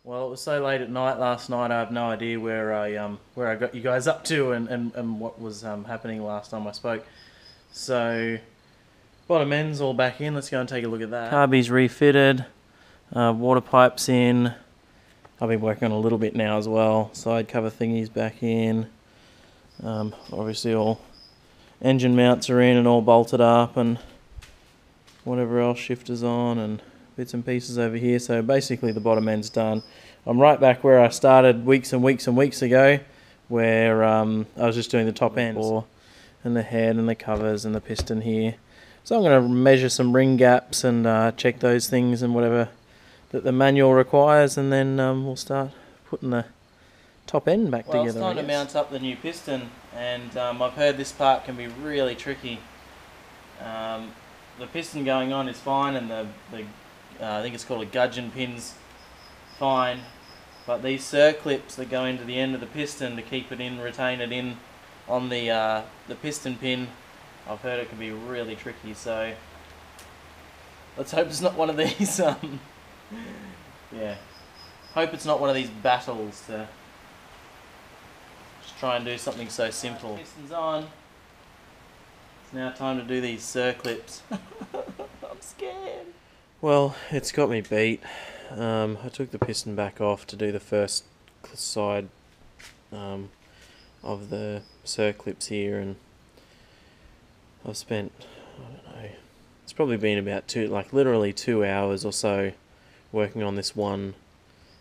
Well, it was so late at night last night. I have no idea where I got you guys up to and what was happening last time I spoke. So, bottom end's all back in. Let's go and take a look at that. Carby's refitted. Water pipes in. I've been working on a little bit now as well. Side cover thingies back in. Obviously all engine mounts are in and all bolted up, and whatever else, shifters on and bits and pieces over here. So basically the bottom end's done. I'm right back where I started weeks and weeks and weeks ago, where I was just doing the top end and the head and the covers and the piston here. So I'm going to measure some ring gaps and check those things and whatever that the manual requires, and then we'll start putting the top end back together. Well, it's time to mount up the new piston, and I've heard this part can be really tricky. The piston going on is fine, and the I think it's called a gudgeon pin's fine, but these circlips that go into the end of the piston to keep it in, retain it in on the piston pin, I've heard it can be really tricky. So let's hope it's not one of these. Yeah, hope it's not one of these battles to just try and do something so simple. Piston's on. It's now time to do these circlips. I'm scared. Well, it's got me beat. I took the piston back off to do the first side of the circlips here, and I've spent, I don't know, it's probably been about literally 2 hours or so working on this one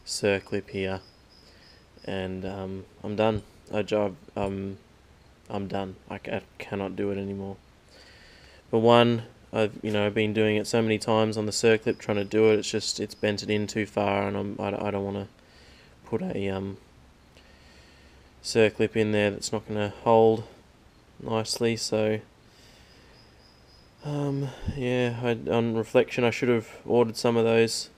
circlip here, and I'm done. I'm done. I cannot do it anymore. For one, I've been doing it so many times on the circlip trying to do it. It's bent it in too far, and I don't want to put a circlip in there that's not going to hold nicely. So yeah, on reflection, I should have ordered some of those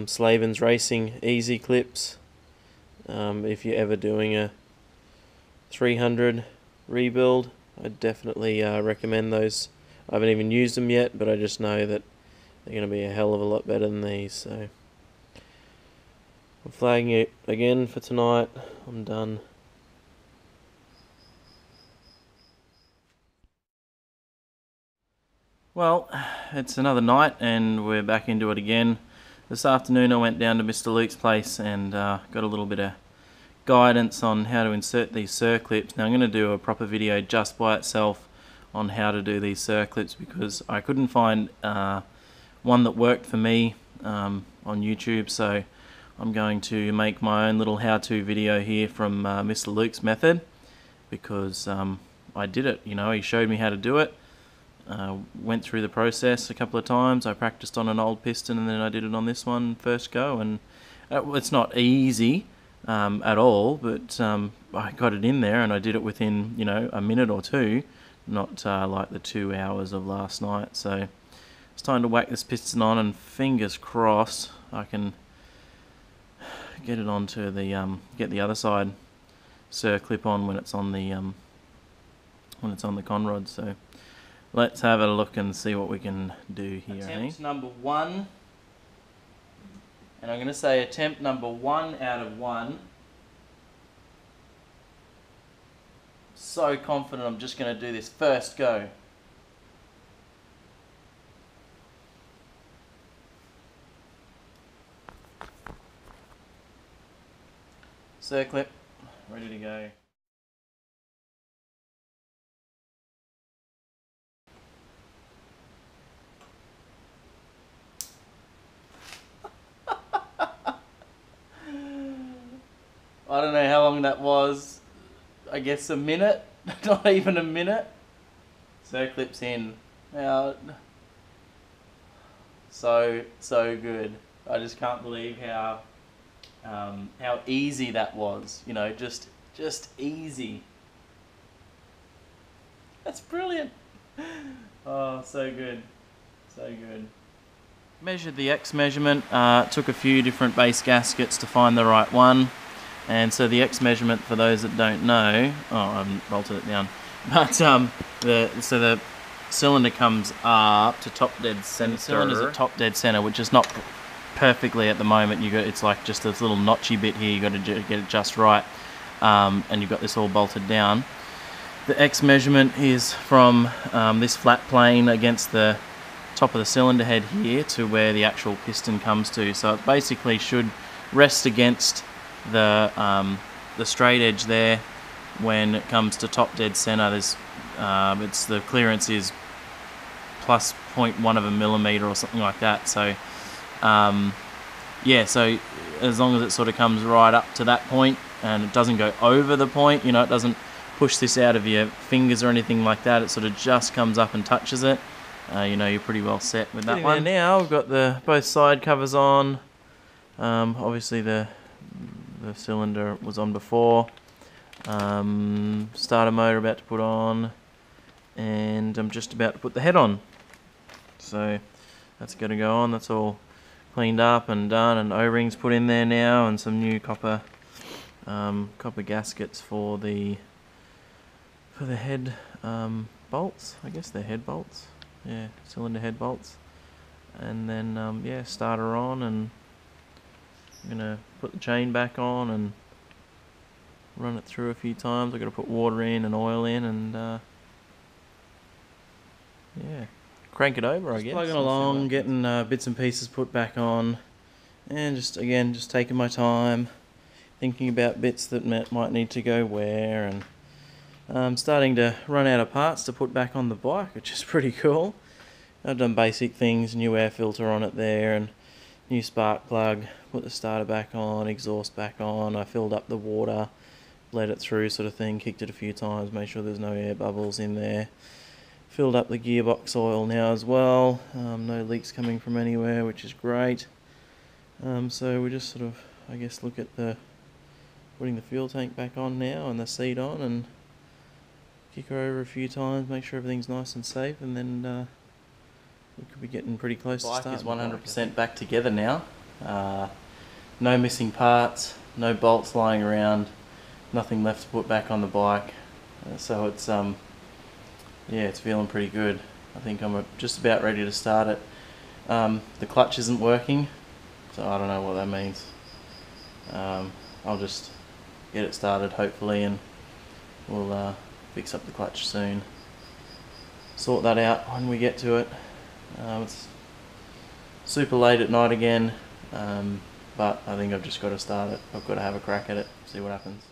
Slavin's Racing easy clips. If you're ever doing a 300 rebuild, I'd definitely recommend those. I haven't even used them yet, but I just know that they're going to be a hell of a lot better than these. So I'm flagging it again for tonight. I'm done. Well, it's another night and we're back into it again. This afternoon I went down to Mr. Luke's place and got a little bit of guidance on how to insert these circlips. Now I'm going to do a proper video just by itself on how to do these circlips, because I couldn't find one that worked for me on YouTube, so I'm going to make my own little how-to video here from Mr. Luke's method, because I did it, he showed me how to do it. Went through the process a couple of times. I practiced on an old piston and then I did it on this one first go, and it's not easy at all, but I got it in there and I did it within a minute or two, not like the 2 hours of last night. So it's time to whack this piston on, and fingers crossed I can get it onto the get the other side circlip on when it's on the conrod. So let's have a look and see what we can do here. Attempt number 1, and I'm going to say attempt number 1 out of 1. So confident I'm just going to do this first go. Circlip, ready to go. I don't know how long that was. I guess a minute, not even a minute. Circlips in. Now, so good. I just can't believe how easy that was. Just easy. That's brilliant. Oh, so good, so good. Measured the X measurement. Took a few different base gaskets to find the right one. And so the X measurement, for those that don't know, I haven't bolted it down, but the cylinder comes up to top dead center. The cylinder's at top dead center, which is not perfectly at the moment. It's like just this little notchy bit here. You got to get it just right, and you've got this all bolted down. The X measurement is from this flat plane against the top of the cylinder head here to where the actual piston comes to. So it basically should rest against the straight edge there. When it comes to top dead center, there's the clearance is plus 0.1 of a millimeter or something like that. So yeah, so as long as it sort of comes right up to that point and it doesn't go over the point, you know, it doesn't push this out of your fingers or anything like that, it sort of just comes up and touches it, you know, you're pretty well set with that one. Now we've got both side covers on. Obviously the cylinder was on before. Starter motor about to put on, and I'm just about to put the head on. So that's going to go on. That's all cleaned up and done, and O-rings put in there now, and some new copper gaskets for the head bolts. I guess they're head bolts. Yeah, cylinder head bolts. And then yeah, starter on, and I'm gonna put the chain back on and run it through a few times. I've got to put water in and oil in, and yeah, crank it over, I guess. Plugging along, getting bits and pieces put back on, and just taking my time, thinking about bits that might need to go where, and I'm starting to run out of parts to put back on the bike, which is pretty cool. I've done basic things, new air filter on it there, and new spark plug, put the starter back on, exhaust back on. I filled up the water, bled it through sort of thing, kicked it a few times, made sure there's no air bubbles in there. Filled up the gearbox oil now as well, no leaks coming from anywhere, which is great. So we just sort of, I guess, look at putting the fuel tank back on now and the seat on, and kick her over a few times, make sure everything's nice and safe, and then we could be getting pretty close to starting. The bike is 100% back together now. No missing parts, no bolts lying around, nothing left to put back on the bike. So it's yeah, it's feeling pretty good. I think I'm just about ready to start it. The clutch isn't working, so I don't know what that means. I'll just get it started hopefully, and we'll fix up the clutch soon. Sort that out when we get to it. It's super late at night again, but I think I've just got to start it. I've got to have a crack at it, see what happens.